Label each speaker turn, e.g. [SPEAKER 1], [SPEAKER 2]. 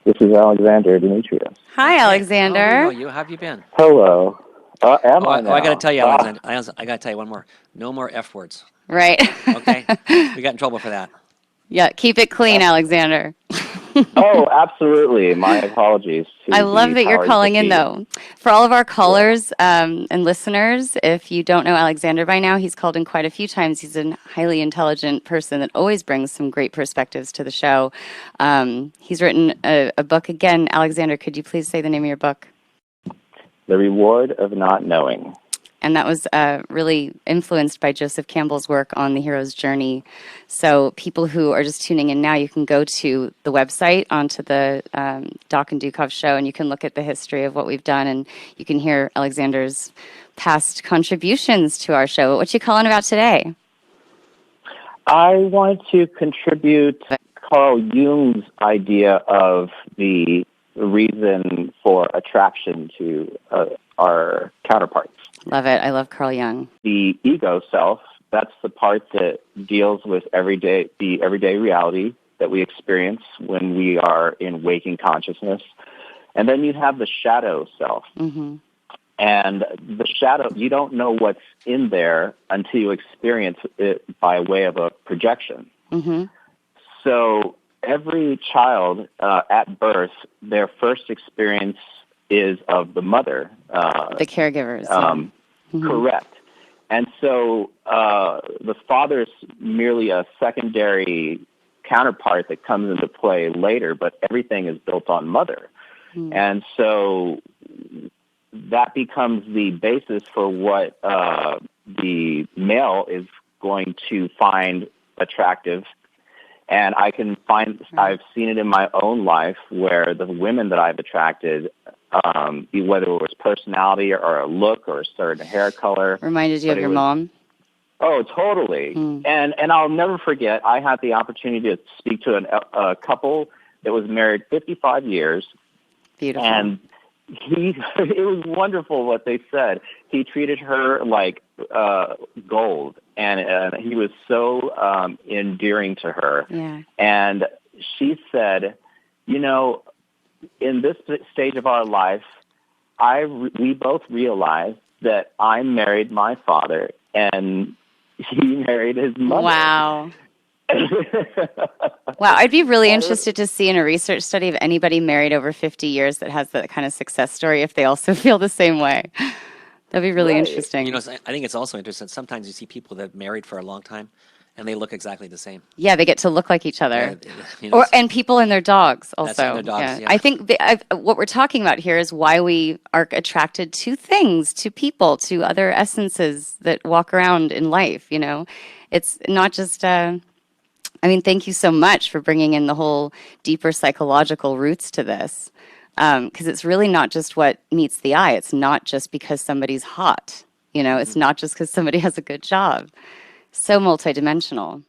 [SPEAKER 1] This is Alexander Demetrius.
[SPEAKER 2] Hi,
[SPEAKER 3] Okay.
[SPEAKER 2] Alexander.
[SPEAKER 3] Oh, we know you. How have you been?
[SPEAKER 1] Hello. Am
[SPEAKER 3] Oh,
[SPEAKER 1] I
[SPEAKER 3] I got to
[SPEAKER 1] now?
[SPEAKER 3] tell you, Alexander. I got to tell you one more. No more F words.
[SPEAKER 2] Right.
[SPEAKER 3] Okay? We got in trouble for that.
[SPEAKER 2] Yeah, keep it clean, Alexander.
[SPEAKER 1] Oh, absolutely. My apologies to
[SPEAKER 2] I love
[SPEAKER 1] the
[SPEAKER 2] that you're
[SPEAKER 1] powers
[SPEAKER 2] calling
[SPEAKER 1] that
[SPEAKER 2] in,
[SPEAKER 1] be.
[SPEAKER 2] though. For all of our callers and listeners, if you don't know Alexander by now, he's called in quite a few times. He's a highly intelligent person that always brings some great perspectives to the show. He's written a book. Again, Alexander, could you please say the name of your book?
[SPEAKER 1] The Reward of Not Knowing.
[SPEAKER 2] And that was really influenced by Joseph Campbell's work on the hero's journey. So people who are just tuning in now, you can go to the website, onto the Doc and Dukov show, and you can look at the history of what we've done, and you can hear Alexander's past contributions to our show. What you calling about today?
[SPEAKER 1] I wanted to contribute Carl Jung's idea of the reason for attraction to our counterparts.
[SPEAKER 2] Love it. I love Carl Jung.
[SPEAKER 1] The ego self, that's the part that deals with the everyday reality that we experience when we are in waking consciousness. And then you have the shadow self.
[SPEAKER 2] Mm-hmm.
[SPEAKER 1] And the shadow, you don't know what's in there until you experience it by way of a projection.
[SPEAKER 2] Mm-hmm.
[SPEAKER 1] So every child at birth, their first experience is of the mother.
[SPEAKER 2] The caregivers. Mm-hmm.
[SPEAKER 1] Correct. And so the father is merely a secondary counterpart that comes into play later, but everything is built on mother. Mm. And so that becomes the basis for what the male is going to find attractive. And I can find, I've seen it in my own life where the women that I've attracted, whether it was personality or a look or a certain hair color.
[SPEAKER 2] Reminded you of your mom?
[SPEAKER 1] Oh, totally. Mm. And I'll never forget, I had the opportunity to speak to a couple that was married 55 years.
[SPEAKER 2] Beautiful.
[SPEAKER 1] And it was wonderful what they said. He treated her like gold, and he was so endearing to her.
[SPEAKER 2] Yeah.
[SPEAKER 1] And she said, you know, in this stage of our life, we both realized that I married my father, and he married his mother.
[SPEAKER 2] Wow. Wow, I'd be really interested to see in a research study of anybody married over 50 years that has that kind of success story, if they also feel the same way. That'd be really interesting.
[SPEAKER 3] You know, I think it's also interesting. Sometimes you see people that married for a long time, and they look exactly the same.
[SPEAKER 2] Yeah, they get to look like each other.
[SPEAKER 3] You know,
[SPEAKER 2] and people and their dogs also.
[SPEAKER 3] That's and their dogs, yeah.
[SPEAKER 2] I think what we're talking about here is why we are attracted to things, to people, to other essences that walk around in life, you know. It's not just... I mean, thank you so much for bringing in the whole deeper psychological roots to this, because it's really not just what meets the eye. It's not just because somebody's hot, you know. It's not just because somebody has a good job. So multidimensional.